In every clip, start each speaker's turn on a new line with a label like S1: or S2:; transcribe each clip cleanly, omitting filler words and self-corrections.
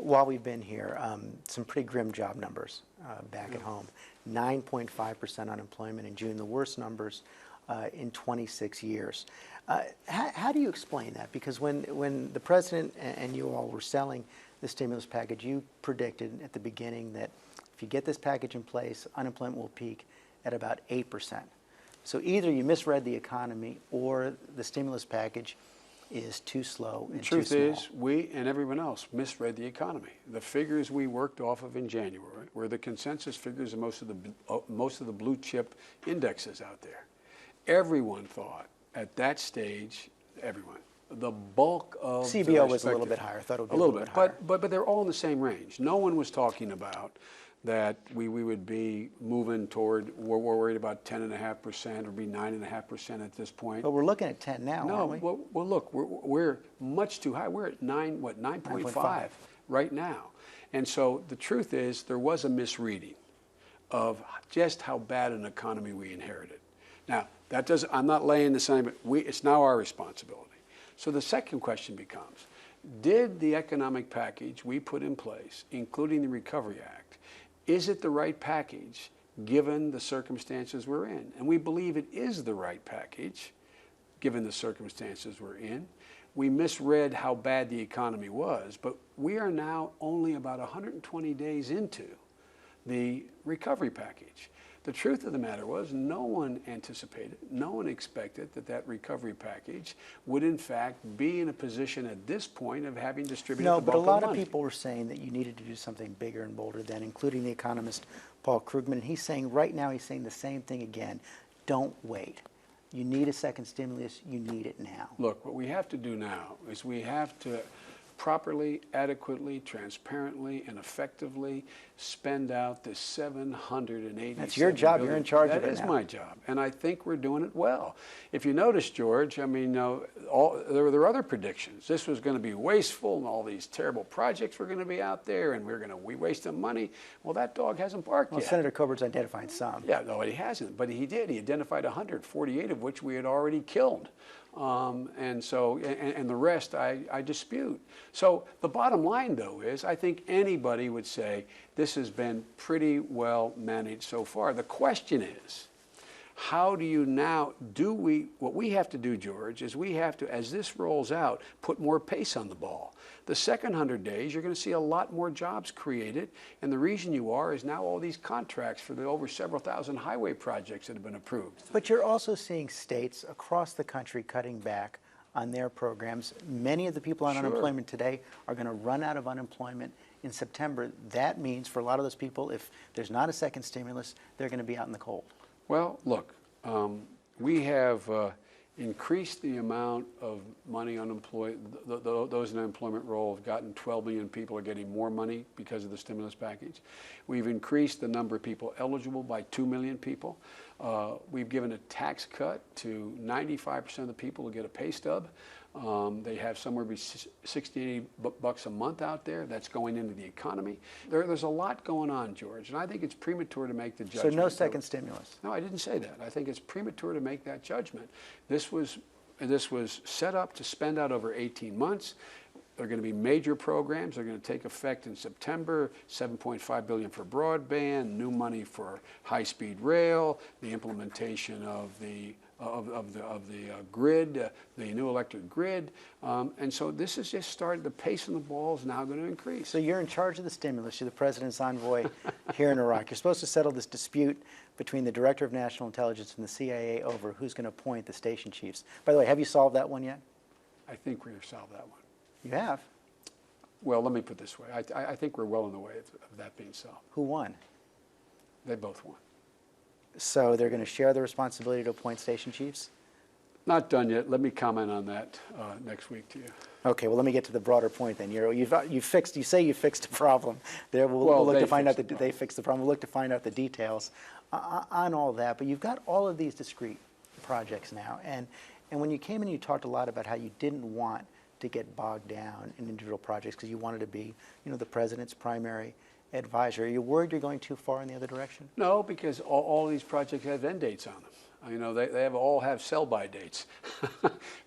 S1: while we've been here, some pretty grim job numbers back at home. 9.5% unemployment in June, the worst numbers in 26 years. How do you explain that? Because when the president and you all were selling the stimulus package, you predicted at the beginning that if you get this package in place, unemployment will peak at about 8%. So either you misread the economy or the stimulus package is too slow and too small.
S2: The truth is, we and everyone else misread the economy. The figures we worked off of in January were the consensus figures of most of the blue chip indexes out there. Everyone thought at that stage, the bulk of
S1: CBO was a little bit higher. I thought it would be a little bit higher.
S2: But they're all in the same range. No one was talking about that we would be moving toward, we're worried about 10.5% or be 9.5% at this point.
S1: But we're looking at 10 now, aren't we?
S2: Well, look, we're much too high. We're at 9.5 right now. And so the truth is there was a misreading of just how bad an economy we inherited. Now, that doesn't, I'm not laying the same, but it's now our responsibility. So the second question becomes, did the economic package we put in place, including the Recovery Act, is it the right package given the circumstances we're in? And we believe it is the right package given the circumstances we're in. We misread how bad the economy was, but we are now only about 120 days into the recovery package. The truth of the matter was no one anticipated, no one expected that recovery package would in fact be in a position at this point of having distributed the bulk of the money.
S1: No, but a lot of people were saying that you needed to do something bigger and bolder than, including the economist Paul Krugman. And he's saying right now, he's saying the same thing again. Don't wait. You need a second stimulus. You need it now.
S2: Look, what we have to do now is we have to properly, adequately, transparently, and effectively spend out this $787
S1: That's your job.
S2: billion.
S1: You're in charge of it now.
S2: That is my job, and I think we're doing it well. If you notice, George, I mean, there were other predictions. This was going to be wasteful, and all these terrible projects were going to be out there, and we wasting money. Well, that dog hasn't barked yet.
S1: Well, Senator Coburn's identified some.
S2: Yeah, no, he hasn't, but he did. He identified 148 of which we had already killed. And the rest I dispute. So the bottom line, though, is I think anybody would say this has been pretty well managed so far. The question is, how do you now, what we have to do, George, is we have to, as this rolls out, put more pace on the ball. The second 100 days, you're going to see a lot more jobs created, and the reason you are is now all these contracts for the over several thousand highway projects that have been approved.
S1: But you're also seeing states across the country cutting back on their programs. Many of the people on unemployment today are going to run out of unemployment in September. That means for a lot of those people, if there's not a second stimulus, they're going to be out in the cold.
S2: Well, look, we have increased the amount of money unemployed. Those in unemployment roll have gotten 12 million people are getting more money because of the stimulus package. We've increased the number of people eligible by 2 million people. We've given a tax cut to 95% of the people who get a pay stub. They have somewhere between 60 and 80 bucks a month out there. That's going into the economy. There's a lot going on, George, and I think it's premature to make the judgment.
S1: So no second stimulus?
S2: No, I didn't say that. I think it's premature to make that judgment. This was set up to spend out over 18 months. There are going to be major programs. They're going to take effect in September. $7.5 billion for broadband, new money for high-speed rail, the implementation of the grid, the new electric grid, and so this has just started. The pace of the ball is now going to increase.
S1: So you're in charge of the stimulus. You're the president's envoy here in Iraq. You're supposed to settle this dispute between the Director of National Intelligence and the CIA over who's going to appoint the station chiefs. By the way, have you solved that one yet?
S2: I think we've solved that one.
S1: You have?
S2: Well, let me put it this way. I think we're well on the way of that being solved.
S1: Who won?
S2: They both won. So
S1: they're going to share the responsibility to appoint station chiefs?
S2: Not done yet. Let me comment on that next week to you.
S1: Okay. Well, let me get to the broader point then. You say you fixed the problem. We'll look to find out that they fixed the problem. We'll look to find out the details on all that. But you've got all of these discrete projects now, and when you came in, you talked a lot about how you didn't want to get bogged down in individual projects because you wanted to be, the president's primary advisor. Are you worried you're going too far in the other direction?
S2: No, because all these projects have end dates on them. They all have sell-by dates,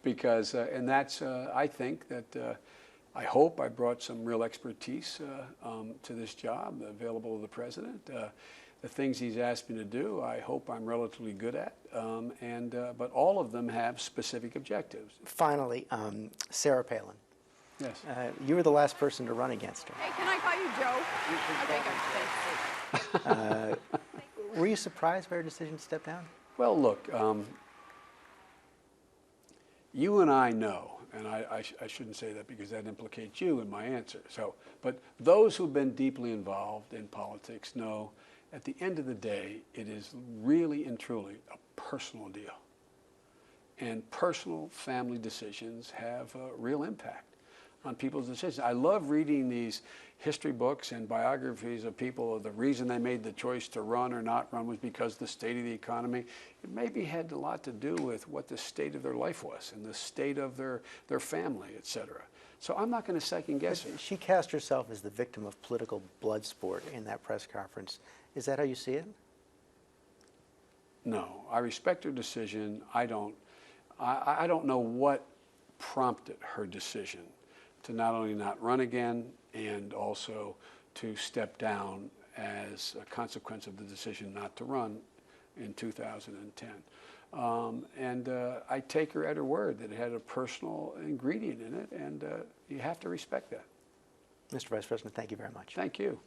S2: because and that's I think that I hope I brought some real expertise to this job available to the president. The things he's asked me to do, I hope I'm relatively good at, but all of them have specific objectives.
S1: Finally, Sarah Palin.
S2: Yes.
S1: You were the last person to run against her.
S3: Hey, can I call you Joe? I think I'm safe.
S1: Were you surprised by her decision to step down?
S2: Well, look, you and I know, and I shouldn't say that because that implicates you in my answer. But those who've been deeply involved in politics know at the end of the day, it is really and truly a personal deal. And personal family decisions have a real impact on people's decisions. I love reading these history books and biographies of people. The reason they made the choice to run or not run was because the state of the economy. It maybe had a lot to do with what the state of their life was and the state of their family, et cetera. So I'm not going to second guess her.
S1: She cast herself as the victim of political blood sport in that press conference. Is that how you see it?
S2: No, I respect her decision. I don't know what prompted her decision to not only not run again and also to step down as a consequence of the decision not to run in 2010. I take her at her word that it had a personal ingredient in it, and you have to respect that.
S1: Mr. Vice President, thank you very much.
S2: Thank you.